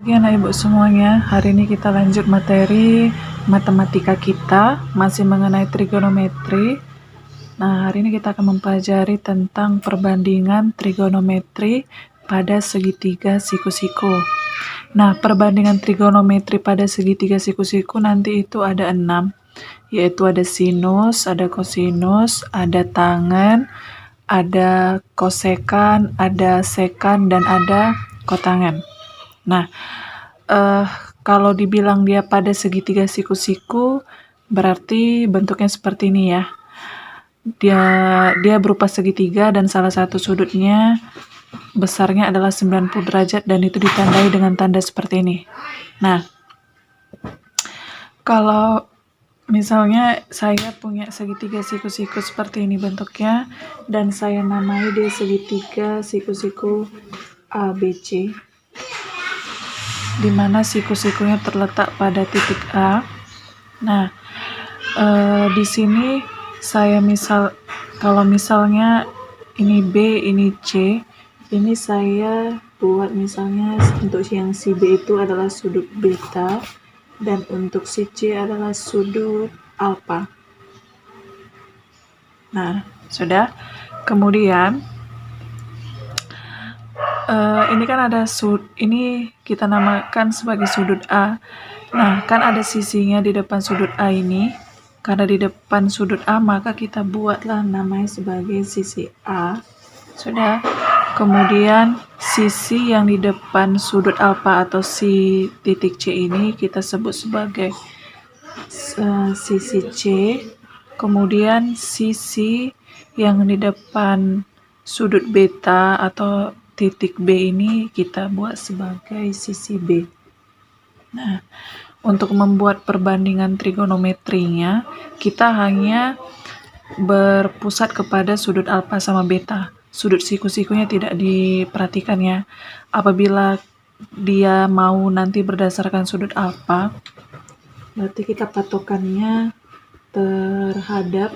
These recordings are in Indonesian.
Ya, nah Ibu semuanya, hari ini kita lanjut materi matematika kita, masih mengenai trigonometri. Nah, hari ini kita akan mempelajari tentang perbandingan trigonometri pada segitiga siku-siku. Nah, perbandingan trigonometri pada segitiga siku-siku nanti itu ada 6, yaitu ada sinus, ada kosinus, ada tangen, ada kosekan, ada sekan, dan ada kotangen. Nah, kalau dibilang dia pada segitiga siku-siku, berarti bentuknya seperti ini ya. Dia berupa segitiga dan salah satu sudutnya besarnya adalah 90 derajat dan itu ditandai dengan tanda seperti ini. Nah, kalau misalnya saya punya segitiga siku-siku seperti ini bentuknya dan saya namai dia segitiga siku-siku ABC, di mana siku-sikunya terletak pada titik A. Nah, di sini saya kalau misalnya ini B, ini C, ini saya buat misalnya untuk yang si B itu adalah sudut beta dan untuk si C adalah sudut alfa. Nah, sudah. Kemudian ini kan ada ini kita namakan sebagai sudut A. Nah, kan ada sisinya di depan sudut A ini. Karena di depan sudut A, maka kita buatlah namanya sebagai sisi A. Sudah. Kemudian sisi yang di depan sudut alfa atau si titik C ini kita sebut sebagai sisi C. Kemudian sisi yang di depan sudut beta atau titik B ini kita buat sebagai sisi B. Nah, untuk membuat perbandingan trigonometrinya, kita hanya berpusat kepada sudut alfa sama beta. Sudut siku-sikunya tidak diperhatikan ya. Apabila dia mau nanti berdasarkan sudut alfa, berarti kita patokannya terhadap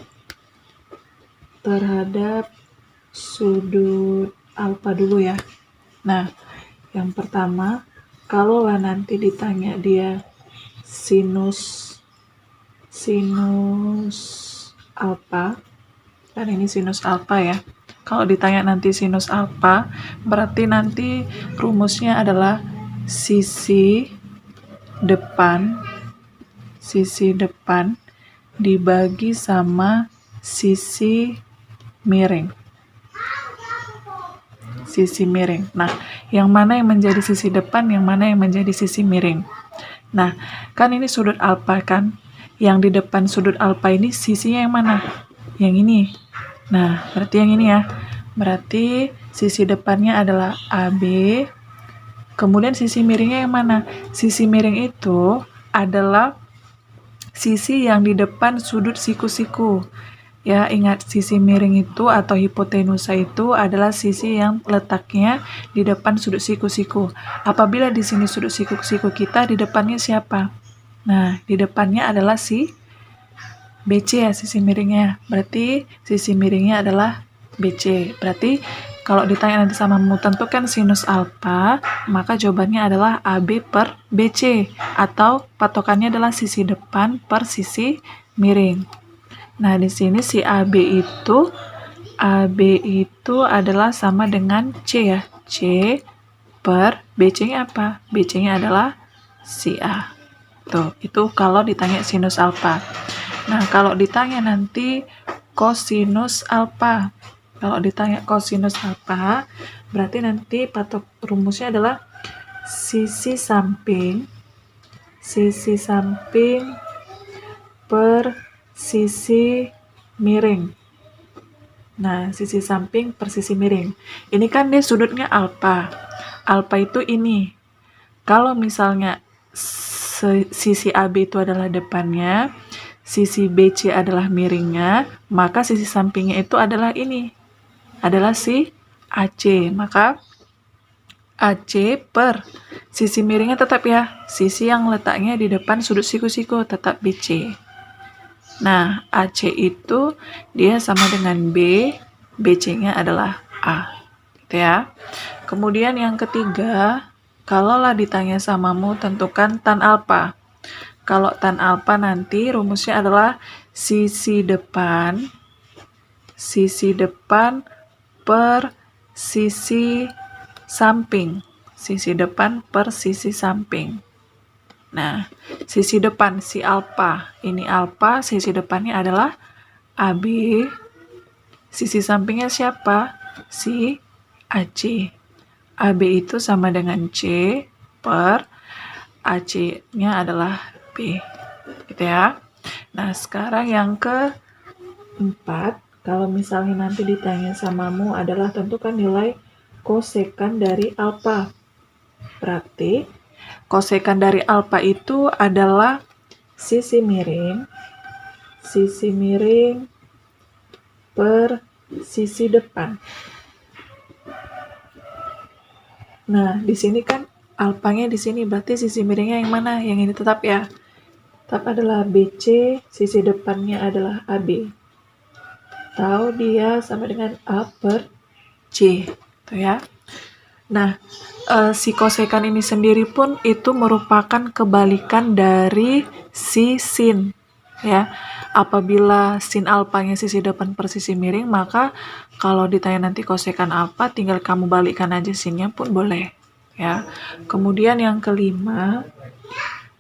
sudut alfa dulu ya. Nah, yang pertama, kalaulah nanti ditanya dia sinus alfa, dan ini sinus alfa ya. Kalau ditanya nanti sinus alfa, berarti nanti rumusnya adalah sisi depan dibagi sama sisi miring. Nah, yang mana yang menjadi sisi depan, yang mana yang menjadi sisi miring. Nah, kan ini sudut alfa kan. Yang di depan sudut alfa ini sisinya yang mana? Yang ini. Nah, berarti yang ini ya. Berarti sisi depannya adalah AB. Kemudian sisi miringnya yang mana? Sisi miring itu adalah sisi yang di depan sudut siku-siku. Ya, ingat sisi miring itu atau hipotenusa itu adalah sisi yang letaknya di depan sudut siku-siku. Apabila di sini sudut siku-siku kita, di depannya siapa? Nah, di depannya adalah si BC ya, sisi miringnya. Berarti sisi miringnya adalah BC. Berarti kalau ditanya nanti sama mu tentukan sinus alfa, maka jawabannya adalah AB per BC. Atau patokannya adalah sisi depan per sisi miring. Nah, di sini si AB itu adalah sama dengan C ya. C per BC-nya apa? BC-nya adalah si A. Tuh, itu kalau ditanya sinus alfa. Nah, kalau ditanya nanti kosinus alfa. Kalau ditanya kosinus alfa, berarti nanti patok rumusnya adalah sisi samping per sisi miring. Nah, sisi samping per sisi miring. Ini kan dia sudutnya alfa. Alfa itu ini. Kalau misalnya sisi AB itu adalah depannya, sisi BC adalah miringnya, maka sisi sampingnya itu adalah ini. Adalah si AC. Maka AC per sisi miringnya tetap ya. Sisi yang letaknya di depan sudut siku-siku tetap BC. Nah, AC itu dia sama dengan B, BC-nya adalah A. Gitu ya. Kemudian yang ketiga, kalaulah ditanya samamu tentukan tan alfa. Kalau tan alfa nanti rumusnya adalah sisi depan per sisi samping. Sisi depan per sisi samping. Nah, sisi depan si alfa. Ini alfa, sisi depannya adalah AB. Sisi sampingnya siapa? Si AC. AB itu sama dengan C per AC-nya adalah B. Gitu ya. Nah, sekarang yang keempat, kalau misalnya nanti ditanya samamu adalah tentukan nilai kosekan dari alfa. Berarti kosekan dari alfa itu adalah sisi miring per sisi depan. Nah, di sini kan alfanya di sini, berarti sisi miringnya yang mana? Yang ini tetap ya. Tetap adalah BC, sisi depannya adalah AB. Tahu dia sama dengan A per C, tuh ya. Nah, si kosekan ini sendiri pun itu merupakan kebalikan dari si sin, ya. Apabila sin alfanya sisi depan per sisi miring, maka kalau ditanya nanti kosekan alfa, tinggal kamu balikkan aja sinnya pun boleh, ya. Kemudian yang kelima,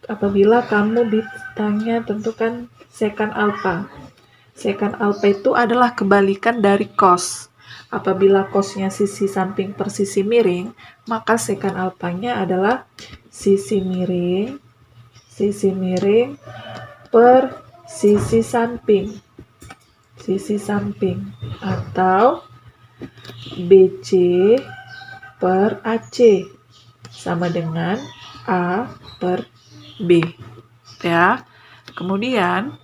apabila kamu ditanya tentukan sekan alfa. Sekan alfa itu adalah kebalikan dari cos. Apabila cosnya sisi samping per sisi miring, maka sekan alfanya adalah sisi miring per sisi samping. Sisi samping. Atau BC per AC sama dengan A per B. Ya. Kemudian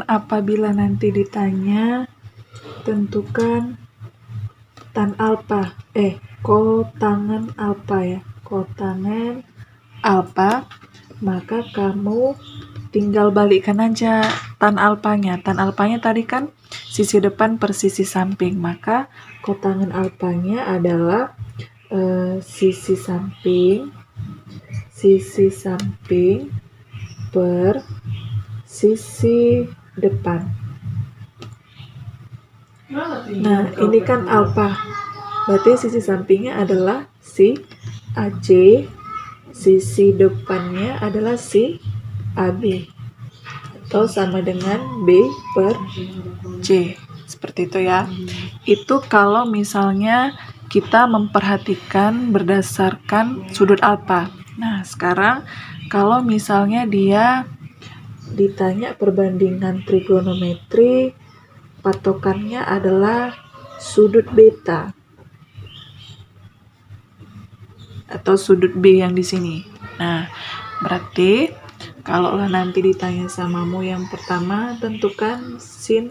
apabila nanti ditanya tentukan tan alfa, kotangen alfa ya. Kotangen alfa, maka kamu tinggal balikkan aja tan alfanya. Tan alfanya tadi kan sisi depan per sisi samping, maka kotangen alfanya adalah sisi samping per sisi depan. Nah, ini kan alfa. Berarti sisi sampingnya adalah si AC, sisi depannya adalah si AB. Atau sama dengan B per C. Seperti itu ya. Itu kalau misalnya kita memperhatikan berdasarkan sudut alfa. Nah, sekarang kalau misalnya dia ditanya perbandingan trigonometri, patokannya adalah sudut beta atau sudut B yang di sini. Nah, berarti kalau nanti ditanya samamu yang pertama tentukan sin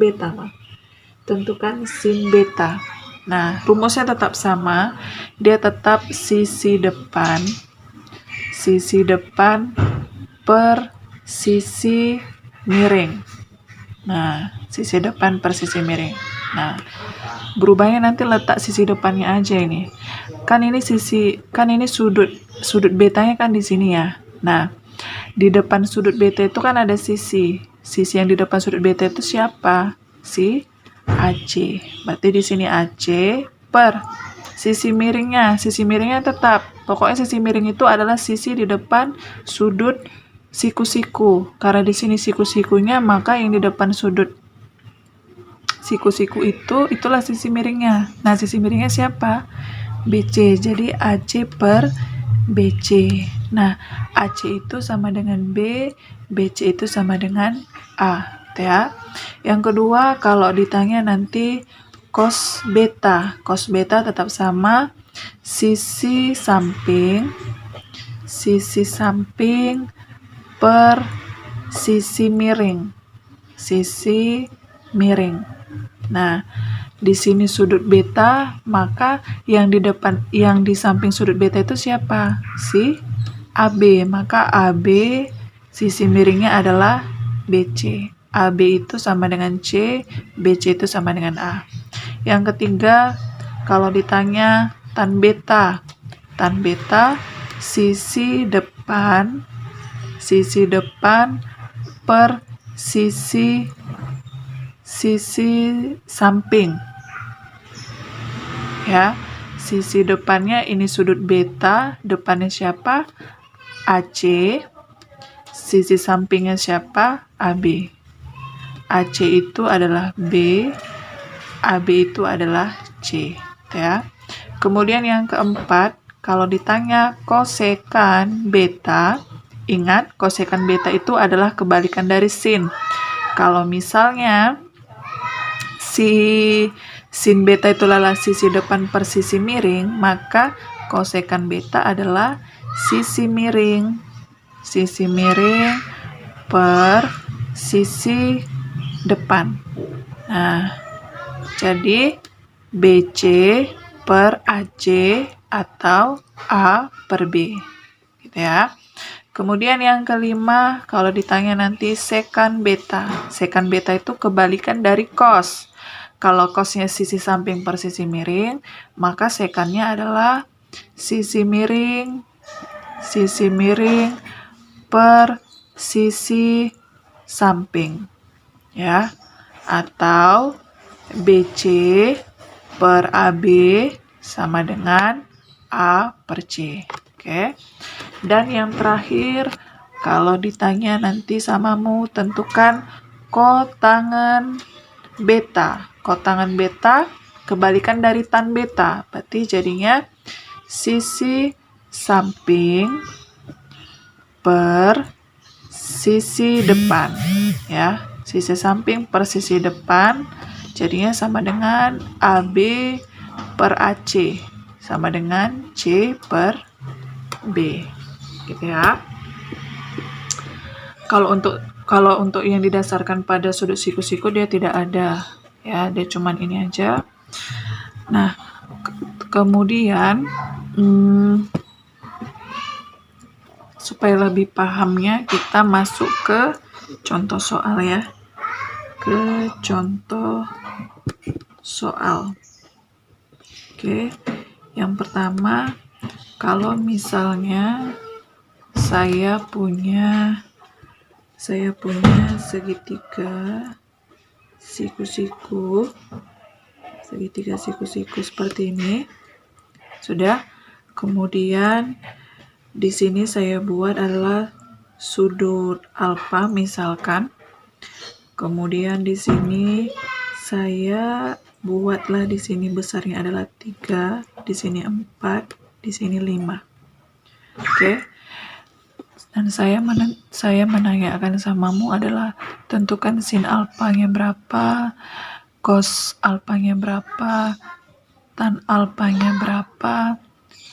beta, tentukan sin beta. Nah, rumusnya tetap sama, dia tetap sisi depan per sisi miring. Nah, sisi depan per sisi miring. Nah, berubahnya nanti letak sisi depannya aja ini. Kan ini sudut betanya kan di sini ya. Nah, di depan sudut beta itu kan ada sisi. Sisi yang di depan sudut beta itu siapa? Si AC. Berarti di sini AC per sisi miringnya. Sisi miringnya tetap. Pokoknya sisi miring itu adalah sisi di depan sudut siku-siku. Karena di sini siku-sikunya, maka yang di depan sudut siku-siku itulah sisi miringnya. Nah, sisi miringnya siapa? BC. Jadi AC per BC. Nah, AC itu sama dengan B, BC itu sama dengan A. Ya. Yang kedua, kalau ditanya nanti cos beta. Cos beta tetap sama sisi samping per sisi miring. Sisi miring. Nah, di sini sudut beta, maka yang di samping sudut beta itu siapa? Si AB. Maka AB sisi miringnya adalah BC. AB itu sama dengan C, BC itu sama dengan A. Yang ketiga, kalau ditanya tan beta sisi depan per sisi samping, ya. Sisi depannya ini sudut beta, depannya siapa? AC. Sisi sampingnya siapa? AB. AC itu adalah B, AB itu adalah C, ya. Kemudian yang keempat, kalau ditanya kosekan beta, ingat kosekan beta itu adalah kebalikan dari sin. Kalau misalnya sin beta itu adalah sisi depan per sisi miring, maka kosekan beta adalah sisi miring per sisi depan. Nah, jadi BC per AC atau A per B, gitu ya. Kemudian yang kelima, kalau ditanya nanti sekan beta itu kebalikan dari cos. Kalau cosnya sisi samping per sisi miring, maka sekannya adalah sisi miring per sisi samping, ya, atau BC per AB sama dengan A per C. Oke. Dan yang terakhir, kalau ditanya nanti samamu, tentukan kotangan beta. Kotangan beta kebalikan dari tan beta, berarti jadinya sisi samping per sisi depan, ya. Sisi samping per sisi depan jadinya sama dengan AB per AC sama dengan C per B, gitu ya. Kalau untuk yang didasarkan pada sudut siku-siku dia tidak ada, ya, dia cuman ini aja. Nah, kemudian supaya lebih pahamnya kita masuk ke contoh soal, ya. Ke contoh soal. Oke. Yang pertama, kalau misalnya saya punya segitiga siku-siku seperti ini. Sudah. Kemudian di sini saya buat adalah sudut alfa misalkan. Kemudian di sini saya buatlah di sini besarnya adalah 3, di sini 4, di sini 5. Oke. Dan saya menanyakan samamu adalah tentukan sin alfanya berapa, cos alfanya berapa, tan alfanya berapa,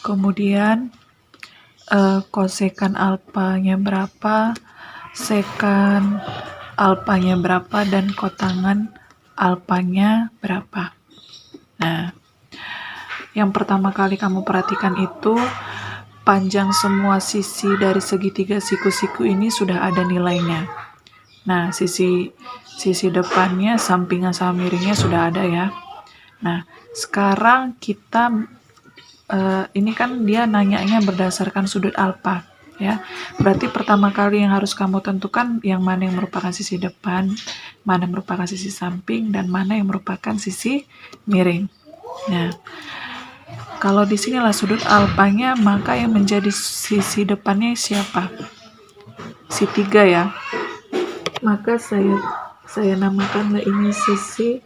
kemudian kosekan alfanya berapa, sekan alfanya berapa, dan kotangan alfanya berapa. Nah, yang pertama kali kamu perhatikan itu panjang semua sisi dari segitiga siku-siku ini sudah ada nilainya. Nah, sisi depannya, sampingnya sama miringnya sudah ada, ya. Nah, sekarang kita ini kan dia nanyanya berdasarkan sudut alfa, ya. Berarti pertama kali yang harus kamu tentukan yang mana yang merupakan sisi depan, mana yang merupakan sisi samping, dan mana yang merupakan sisi miring. Nah, kalau di sinilah sudut alfanya, maka yang menjadi sisi depannya siapa? Si 3, ya. Maka saya namakanlah ini sisi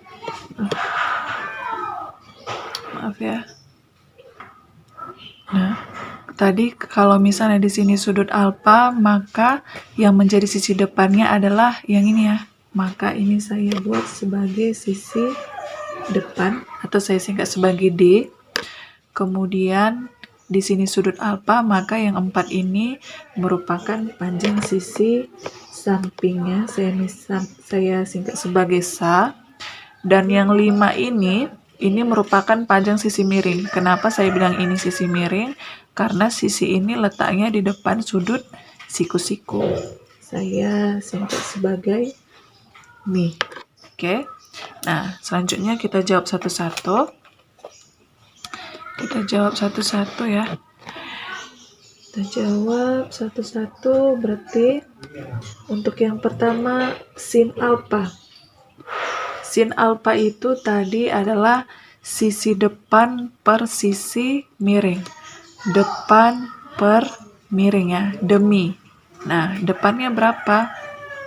maaf, ya. Nah, tadi kalau misalnya di sini sudut alfa, maka yang menjadi sisi depannya adalah yang ini, ya. Maka ini saya buat sebagai sisi depan atau saya singkat sebagai D. Kemudian di sini sudut alfa, maka yang 4 ini merupakan panjang sisi sampingnya, saya singkat sebagai SA. Dan yang 5 ini merupakan panjang sisi miring. Kenapa saya bilang ini sisi miring? Karena sisi ini letaknya di depan sudut siku-siku. Saya singkat sebagai Mi. Oke. Nah, selanjutnya kita jawab satu-satu. Kita jawab satu-satu ya. Kita jawab satu-satu. Berarti untuk yang pertama sin alfa. Sin alfa itu tadi adalah sisi depan per sisi miring. Depan per miring ya, demi. Nah, depannya berapa?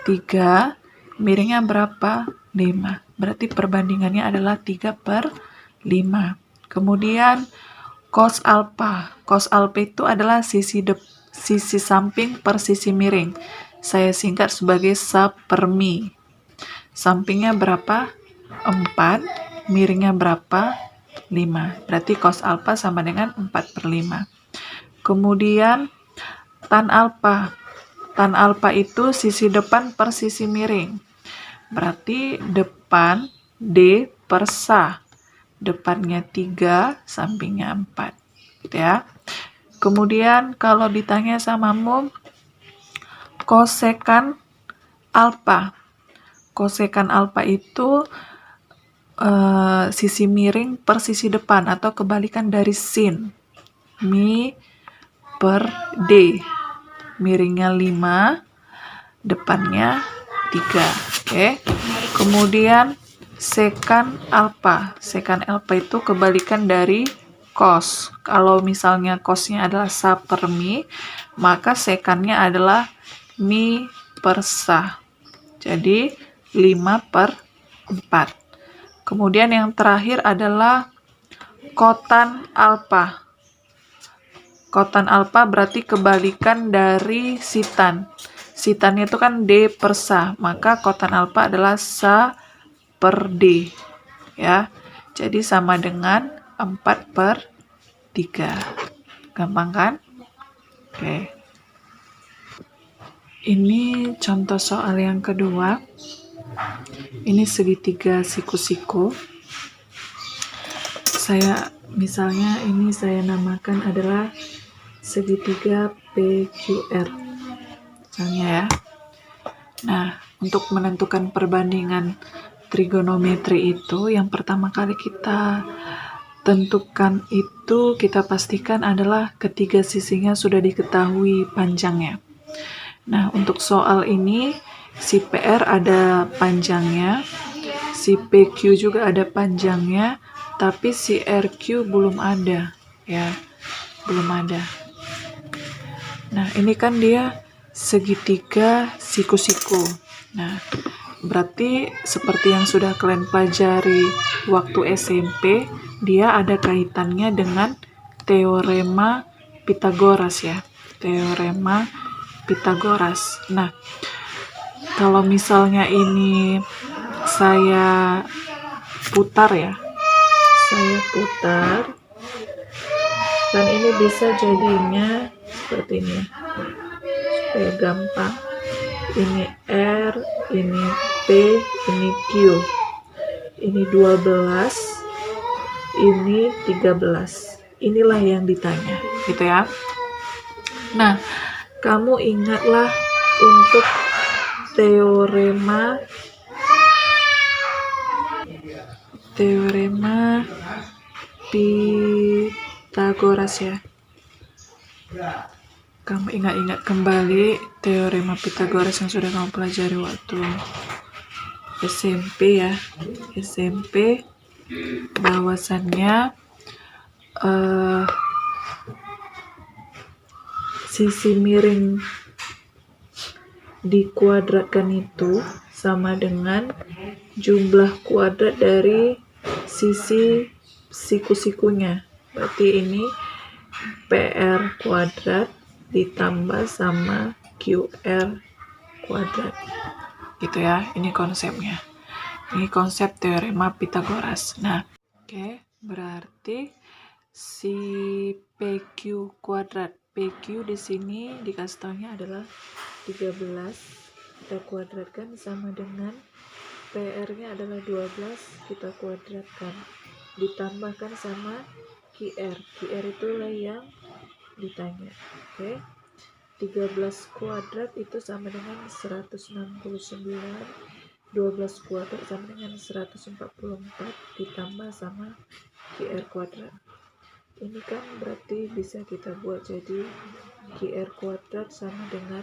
3, miringnya berapa? 5. Berarti perbandingannya adalah 3/5. Kemudian cos alfa. Cos alfa itu adalah sisi samping per sisi miring. Saya singkat sebagai sapermi. Sampingnya berapa? 4, miringnya berapa? 5. Berarti cos alfa sama dengan 4/5. Kemudian tan alfa. Tan alfa itu sisi depan per sisi miring. Berarti depan D per sa. Depannya 3, sampingnya 4. Gitu ya. Kemudian kalau ditanya sama mum, kosekan alfa. Kosekan alfa itu sisi miring per sisi depan atau kebalikan dari sin. Mi per D. Miringnya 5, depannya 3. Oke. Kemudian sekan alfa. Sekan alfa itu kebalikan dari cos. Kalau misalnya cosnya adalah sa per mi, maka sekannya adalah mi per sa. Jadi 5/4. Kemudian yang terakhir adalah kotan alfa. Kotan alfa berarti kebalikan dari sitan. Sitannya itu kan D per sa, maka kotan alfa adalah sa per D. Ya. Jadi sama dengan 4/3. Gampang kan? Oke. Ini contoh soal yang kedua. Ini segitiga siku-siku. Misalnya ini saya namakan adalah segitiga PQR. Misalnya ya. Nah, untuk menentukan perbandingan trigonometri itu, yang pertama kali kita tentukan itu kita pastikan adalah ketiga sisinya sudah diketahui panjangnya. Nah, untuk soal ini si PR ada panjangnya, si PQ juga ada panjangnya, tapi si RQ belum ada, ya, belum ada. Nah, ini kan dia segitiga siku-siku. Nah, berarti seperti yang sudah kalian pelajari waktu SMP, dia ada kaitannya dengan teorema Pitagoras ya, teorema Pitagoras. Nah, kalau misalnya ini saya putar ya, saya putar, dan ini bisa jadinya seperti ini, supaya gampang. Ini R, ini P, ini Q. Ini 12, ini 13. Inilah yang ditanya, gitu ya. Nah, kamu ingatlah untuk teorema Pitagoras ya. Kamu ingat-ingat kembali teorema Pitagoras yang sudah kamu pelajari waktu SMP ya. SMP bahwasannya sisi miring dikuadratkan itu sama dengan jumlah kuadrat dari sisi siku-sikunya. Berarti ini PR kuadrat ditambah sama QR kuadrat. Gitu ya, ini konsepnya. Ini konsep teorema Pitagoras. Nah, oke, berarti si PQ kuadrat. PQ di sini dikasih taunya adalah 13. Kita kuadratkan sama dengan PR-nya adalah 12, kita kuadratkan. Ditambahkan sama QR. QR itulah yang ditanya. Oke. 13 kuadrat itu sama dengan 169. 12 kuadrat sama dengan 144 ditambah sama QR kuadrat. Ini kan berarti bisa kita buat jadi QR kuadrat sama dengan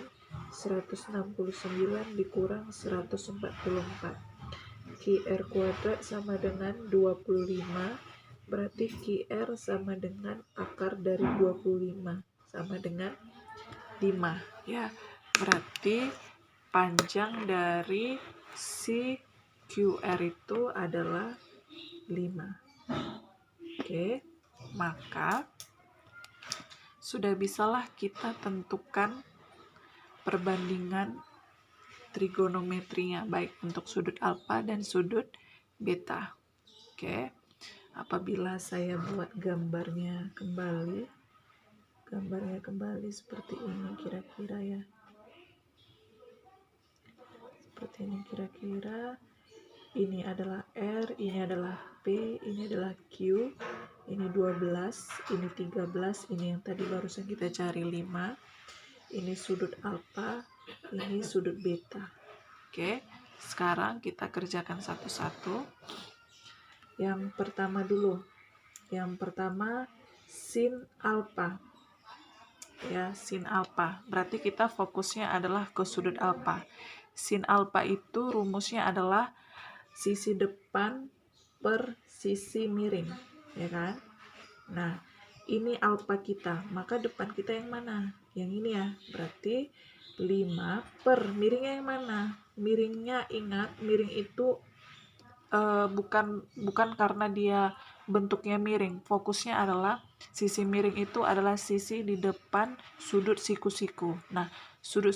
169 dikurang 144. QR kuadrat sama dengan 25, berarti QR sama dengan akar dari 25 sama dengan 5 ya. Berarti panjang dari si QR itu adalah 5. Oke, maka sudah bisalah kita tentukan perbandingan trigonometrinya baik untuk sudut alfa dan sudut beta. Oke, apabila saya buat gambarnya kembali seperti ini kira-kira ya. Seperti ini kira-kira. Ini adalah R, ini adalah P, ini adalah Q, ini 12, ini 13, ini yang tadi barusan kita cari 5. Ini sudut alfa, ini sudut beta. Oke, sekarang kita kerjakan satu-satu. Yang pertama dulu. Yang pertama sin alfa. Ya, sin alfa. Berarti kita fokusnya adalah ke sudut alfa. Sin alfa itu rumusnya adalah sisi depan per sisi miring, ya kan? Nah, ini alfa kita, maka depan kita yang mana? Yang ini ya, berarti 5 per miringnya yang mana? Miringnya, ingat, miring itu bukan karena dia bentuknya miring. Fokusnya adalah sisi miring itu adalah sisi di depan sudut siku-siku. Nah, sudut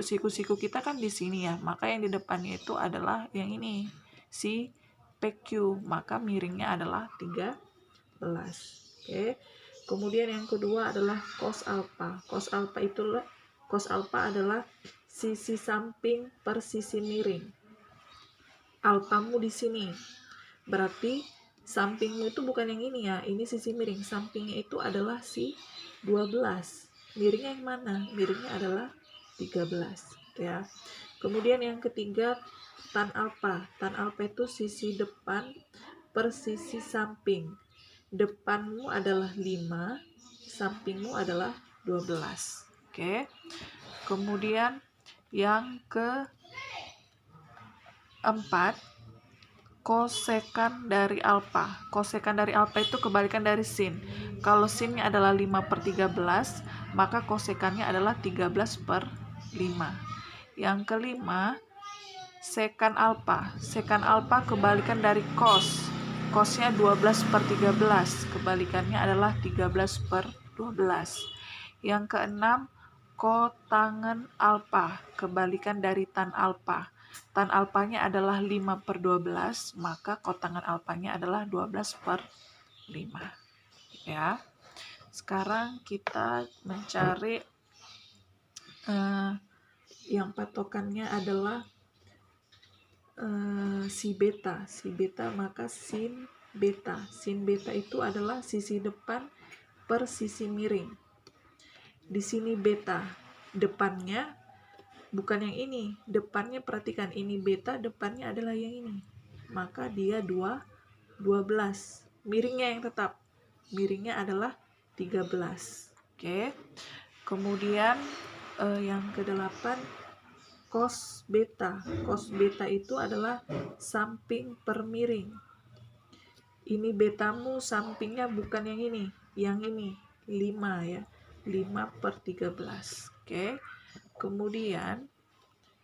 siku-siku kita kan di sini ya, maka yang di depannya itu adalah yang ini, si PQ, maka miringnya adalah 13. Oke. Kemudian yang kedua adalah cos alfa. Cos alfa adalah sisi samping per sisi miring. Alfamu di sini. Berarti sampingmu itu bukan yang ini ya, ini sisi miring. Sampingnya itu adalah si 12. Miringnya yang mana? Miringnya adalah 13 ya. Kemudian yang ketiga tan alfa. Tan alfa itu sisi depan per sisi samping. Depanmu adalah 5, sampingmu adalah 12. Oke. Kemudian yang keempat, kosekan dari alfa. Kosekan dari alfa itu kebalikan dari sin. Kalau sinnya adalah 5/13, maka kosekannya adalah 13/5. Yang kelima, sekan alfa. Sekan alfa kebalikan dari cos. Cosnya 12/13, kebalikannya adalah 13/12. Yang keenam, kotangen alfa, kebalikan dari tan alfa. Tan alfanya adalah 5/12, maka kotangen alfanya adalah 12/5. Ya. Sekarang kita mencari yang patokannya adalah si beta, maka sin beta. Sin beta itu adalah sisi depan per sisi miring. Di sini beta, depannya bukan yang ini, depannya perhatikan, ini beta, depannya adalah yang ini. Maka dia 12. Miringnya yang tetap. Miringnya adalah 13. Oke. Kemudian yang ke-8, cos beta. Cos beta itu adalah samping per miring. Ini betamu sampingnya bukan yang ini, yang ini 5 ya. 5/13. Oke. Kemudian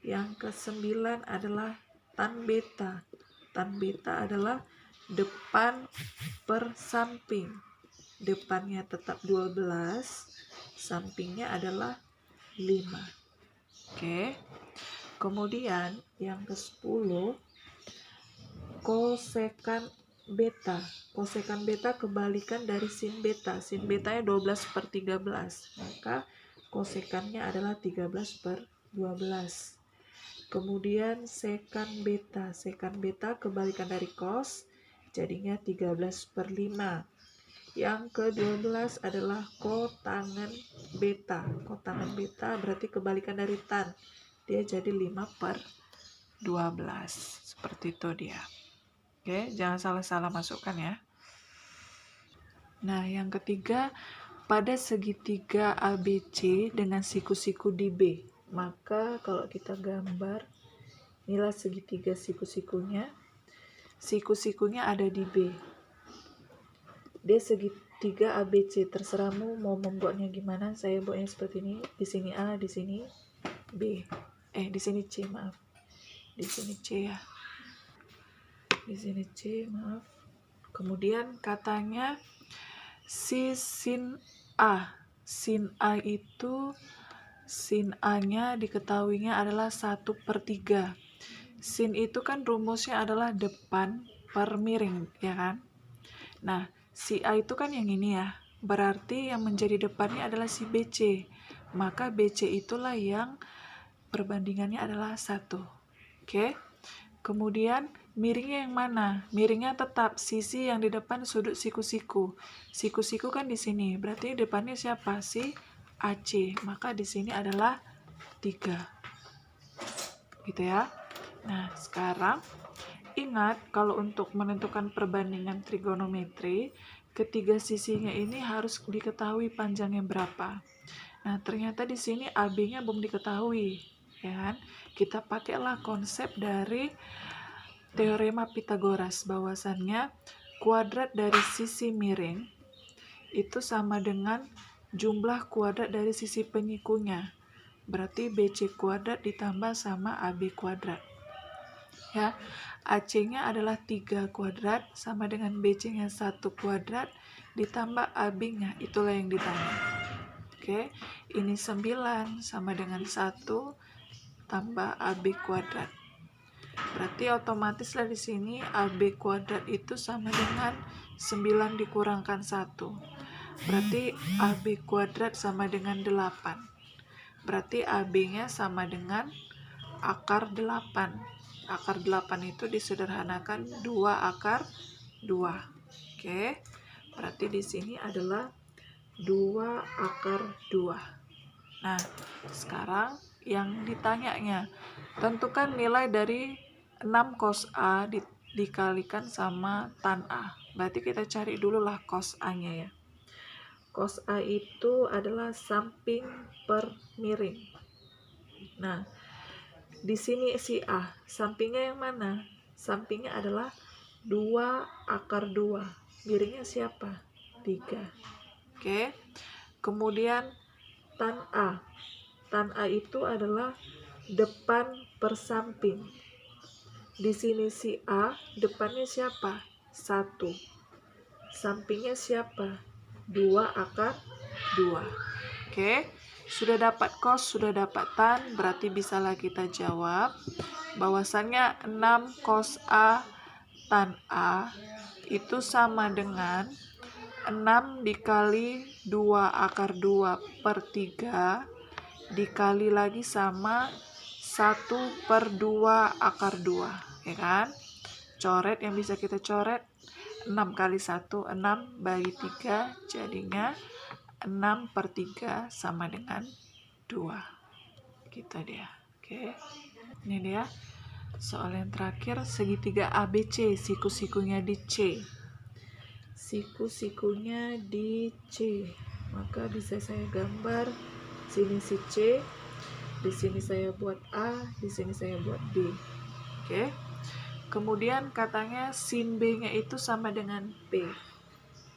yang ke-9 adalah tan beta. Tan beta adalah depan per samping. Depannya tetap 12, sampingnya adalah 5. Oke. Kemudian yang ke-10, kosekan beta. Kosekan beta kebalikan dari sin beta. Sin betanya 12/13, maka kosekannya adalah 13/12. Kemudian sekan beta. Sekan beta kebalikan dari cos, jadinya 13/5. Yang ke-12 adalah kotangen beta. Kotangen beta berarti kebalikan dari tan. Dia jadi 5/12. Seperti itu dia. Oke, jangan salah-salah masukkan ya. Nah, yang ketiga, pada segitiga ABC dengan siku-siku di B. Maka kalau kita gambar, inilah segitiga siku-sikunya. Siku-sikunya ada di B. Dia segitiga ABC, terserahmu mau membuatnya gimana. Saya buatnya seperti ini. Di sini A, di sini B. Di sini C, maaf. Di sini C ya. Di sini C, maaf. Kemudian katanya sin A. Sin A itu, sin A-nya diketahuinya adalah 1/3. Sin itu kan rumusnya adalah depan per miring, ya kan? Nah, si A itu kan yang ini ya. Berarti yang menjadi depannya adalah si BC. Maka BC itulah yang perbandingannya adalah 1. Oke? Kemudian miringnya yang mana? Miringnya tetap sisi yang di depan sudut siku-siku. Siku-siku kan di sini. Berarti depannya siapa? Si AC. Maka di sini adalah 3. Gitu ya. Nah, sekarang ingat kalau untuk menentukan perbandingan trigonometri, ketiga sisinya ini harus diketahui panjangnya berapa. Nah, ternyata di sini AB-nya belum diketahui, ya kan? Kita pakailah konsep dari teorema Pythagoras, bahwasannya kuadrat dari sisi miring itu sama dengan jumlah kuadrat dari sisi penyikunya. Berarti BC kuadrat ditambah sama AB kuadrat. Ya, AC-nya adalah 3 kuadrat sama dengan BC-nya 1 kuadrat ditambah AB-nya. Itulah yang ditanya. Oke, ini 9 sama dengan 1 tambah AB kuadrat. Berarti otomatislah di sini AB kuadrat itu sama dengan 9 dikurangkan 1. Berarti AB kuadrat sama dengan 8. Berarti AB-nya sama dengan akar 8. Akar 8 itu disederhanakan 2 akar 2. Oke. Berarti di sini adalah 2 akar 2. Nah, sekarang yang ditanyanya, tentukan nilai dari 6 cos A dikalikan sama tan A. Berarti kita cari dulu lah cos A-nya ya. Cos A itu adalah samping per miring. Nah, di sini si A, sampingnya yang mana? Sampingnya adalah 2 akar 2. Miringnya siapa? 3. Oke. Kemudian tan A. Tan A itu adalah depan per samping. Di sini si A, depannya siapa? 1. Sampingnya siapa? 2 akar 2. Oke. Sudah dapat cos, sudah dapat tan, berarti bisalah kita jawab bahwasannya 6 cos A tan A itu sama dengan 6 dikali 2 akar 2 per 3 dikali lagi sama 1/2 akar 2, ya kan? Coret yang bisa kita coret, 6 kali 1, 6 bagi 3, jadinya 6/3 sama dengan 2. Gitu dia. Oke. Ini dia. Soal yang terakhir, segitiga ABC, siku-sikunya di C. Siku-sikunya di C. Maka bisa saya gambar sini si C, di sini saya buat A, di sini saya buat B. Oke. Kemudian katanya sin B-nya itu sama dengan P.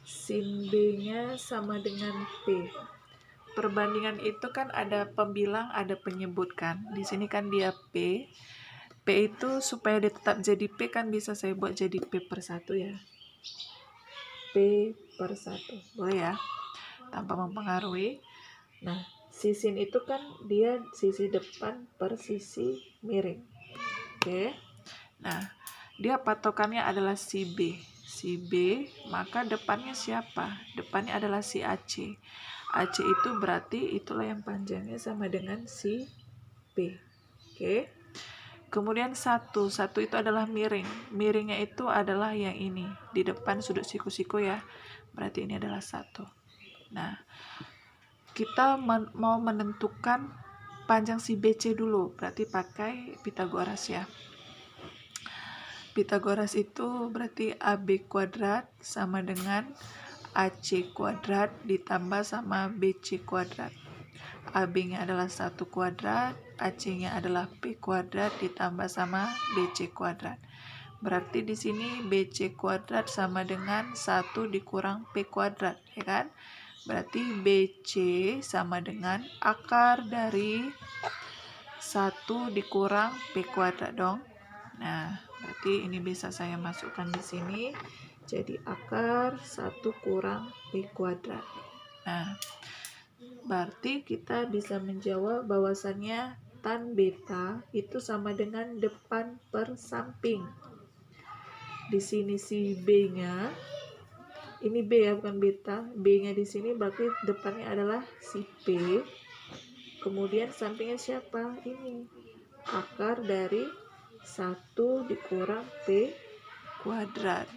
Sin B-nya sama dengan P. Perbandingan itu kan ada pembilang, ada penyebut kan. Di sini kan dia P. P itu supaya dia tetap jadi P kan bisa saya buat jadi P/1 ya. P/1. Boleh ya? Tanpa mempengaruhi. Nah, si sin itu kan dia sisi depan per sisi miring. Oke. Nah, dia patokannya adalah si B. Si B, maka depannya siapa? Depannya adalah si AC. AC itu berarti itulah yang panjangnya sama dengan si P. Oke. Kemudian 1 itu adalah miring. Miringnya itu adalah yang ini, di depan sudut siku-siku ya. Berarti ini adalah 1. Nah, kita mau menentukan panjang si BC dulu. Berarti pakai Pythagoras ya. Pythagoras itu berarti AB kuadrat sama dengan AC kuadrat ditambah sama BC kuadrat. AB-nya adalah 1 kuadrat, AC-nya adalah P kuadrat ditambah sama BC kuadrat. Berarti di sini BC kuadrat sama dengan 1 dikurang P kuadrat, ya kan? Berarti BC sama dengan akar dari 1 dikurang P kuadrat dong. Nah, berarti ini bisa saya masukkan di sini. Jadi akar 1 kurang P kuadrat. Nah, berarti kita bisa menjawab bahwasannya tan beta itu sama dengan depan per samping. Di sini si B-nya, ini B ya bukan beta, B-nya di sini berarti depannya adalah si P. Kemudian sampingnya siapa? Ini akar dari 1 dikurang P kuadrat.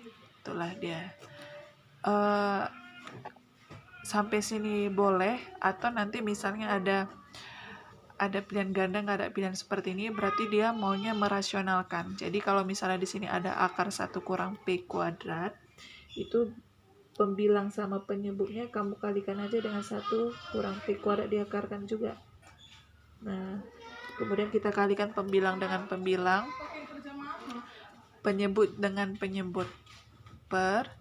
Itulah dia. Sampai sini boleh, atau nanti misalnya ada pilihan ganda nggak ada pilihan seperti ini, berarti dia maunya merasionalkan. Jadi kalau misalnya di sini ada akar 1 kurang P kuadrat, itu pembilang sama penyebutnya kamu kalikan aja dengan 1 kurang P kuadrat diakarkan juga. Nah, kemudian kita kalikan pembilang dengan pembilang, penyebut dengan penyebut, per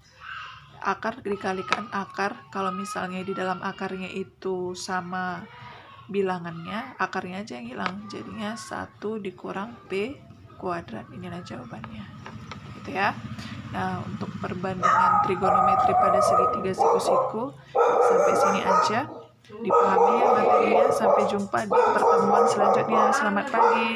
akar dikalikan akar. Kalau misalnya di dalam akarnya itu sama bilangannya, akarnya aja yang hilang, jadinya 1 dikurang P kuadrat. Inilah jawabannya, gitu ya. Nah, untuk perbandingan trigonometri pada segitiga siku-siku sampai sini aja, dipahami ya materinya. Sampai jumpa di pertemuan selanjutnya. Selamat pagi.